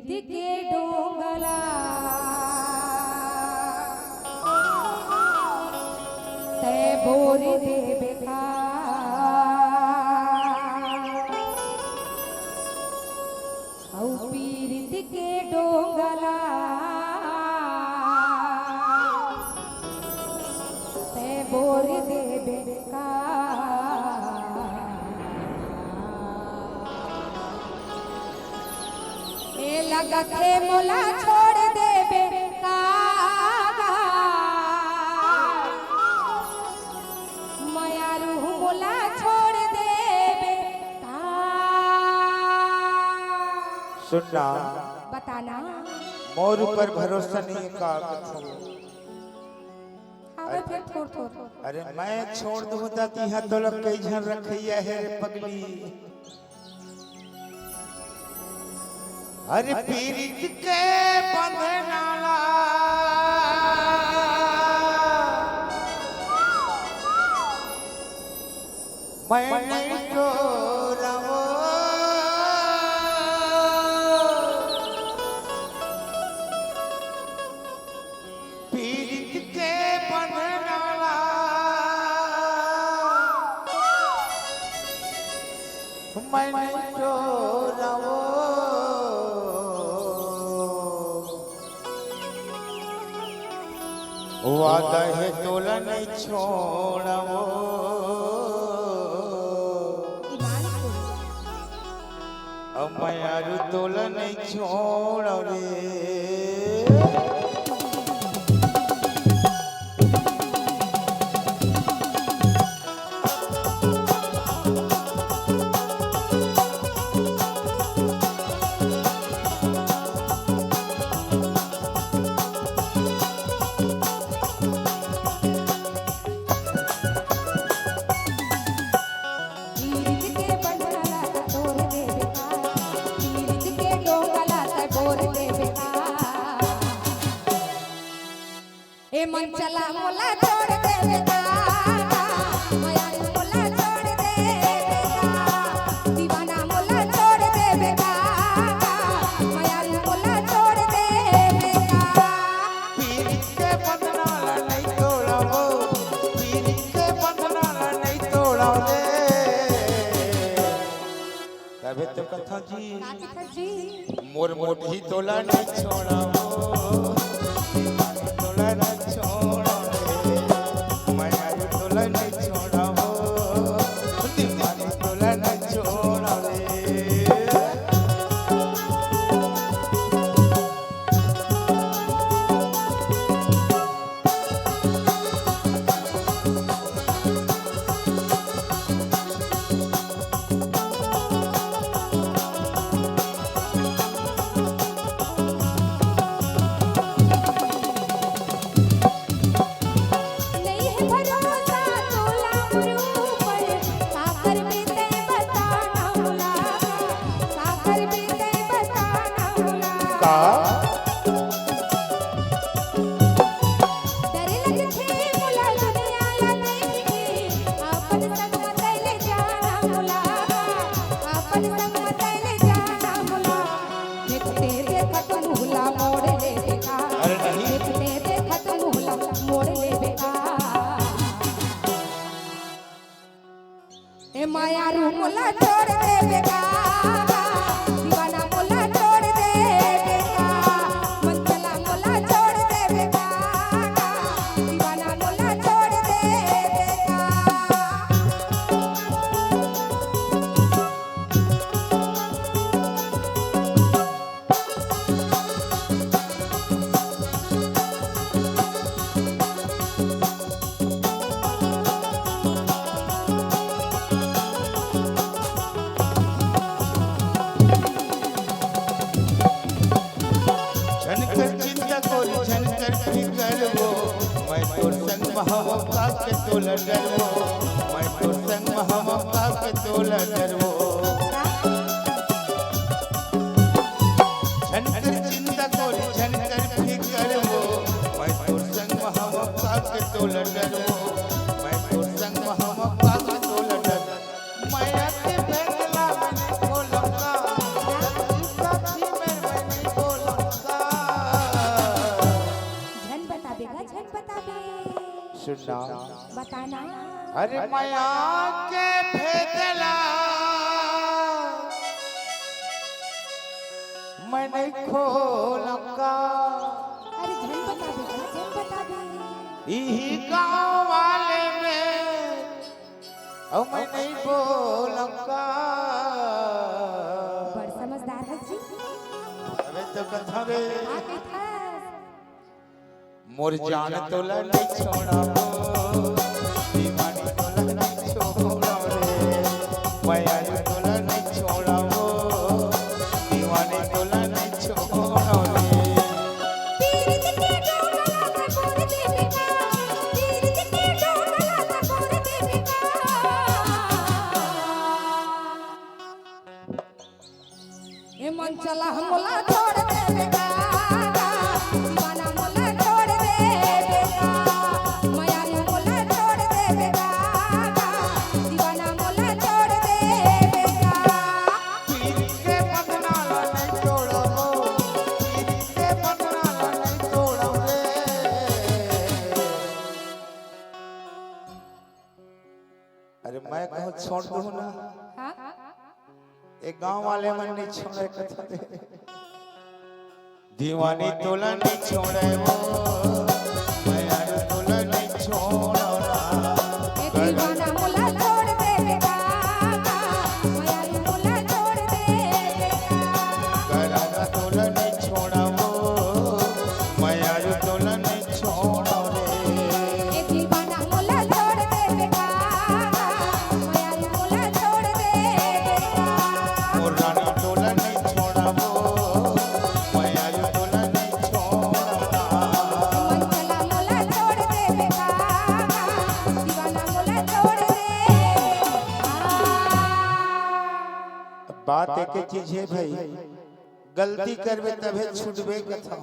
पीरित के डोंगला ते बोर देवे का औ पीरित के डोंगला ते बोर देवे का लगा के मोला छोड़ देवे कागा मयारू मोला छोड़ देवे का सुनना बताना मोर ऊपर भरोसा नहीं का अरे फिर थोड़ थोड़ अरे मैं छोड़ दूं दाती हाथ तो लग कई झन रखैया है रे पगली अरे पीरित के बंधनाला मैं नहीं तोड़ावो पीरित के बंधनाला मैं नहीं तोड़ावो वादा है तोला नहीं छोड़ावो अब मैं यारू तोला नहीं छोड़ा रे मन चला मोला छोड़ देवे का मयारू मोला छोड़ देवे का दीवाना मोला छोड़ देवे का मयारू मोला छोड़ देवे का पीरित के बंधनाला नहीं तोड़ावो पीरित के बंधनाला नहीं तोड़ावो तबे तो कथा जी मोर मोटी तोला नहीं छोड़ावो तोला नहीं छोड़ा रे मैं यारू तोला नहीं छोड़ावो दीवानी तोला नहीं छोड़ा रे मयारू मोला छोड़ देवे का दीवाना मोला छोड़ देवे का मन चला मोला छोड़ देवे का दीवाना मोला छोड़ देवे का मैं तोर संग महवा का के तोला डरवो मैं तोर संग महवा का के तोला डरवो झनकर चिंता कोरी झनकर फिकर वो मैं तोर संग महवा का के तोला डरवो मैं तोर संग महवा का के तोला डर मैं आते बंगला मैंने खोला का साथी मेरे मैंने सुनना बताना। अरे माया के भेदला मैं नहीं खोलूंगा अरे झन बता दे, झन बता दे। यही गांव वाले में अब मैं नहीं बोलूंगा। बड़ समझदार है जी। अबे तो कथा रे आगे था। मोर जान तोला नहीं छोड़ाबो दीवानी तोला नहीं छोड़ो रे माया तोला नहीं छोड़ाबो दीवानी तोला नहीं छोड़ो रे। तीर के डोला का बोल देवे का, तीर के डोला का बोल देवे का। ए मन चला हमला छोड़ देवे का, दीवाना मोला छोड़ देवे का, माया मोला छोड़ देवे का, दीवाना मोला छोड़ देवे का। पीर के बंधना नहीं छोड़ाबो पीर के बंधना नहीं छोड़ो रे। अरे मैं कहूँ छोड़ दूँ ना हाँ एक गांव वाले मन नहीं छोड़े कथा दे दीवानी तोला नहीं छोड़े वो माया तोला नहीं छोड़ो ए दीवाना मोला छोड़ देवे का, माया मोला छोड़ देवे का। गरागा तोला नहीं छोड़ा वो माया तोला नहीं छोड़ो रे। ए दीवाना मोला छोड़ देवे का, माया मोला छोड़ देवे का। और रानी तोला नहीं छोड़ा वो माया तोला नहीं छोड़ा। मन चला मोला छोड़ देवे का, दीवाना मोला छोड़ देवे का। बात एक चीज है भाई गलती करबे तबे छूटबे कथा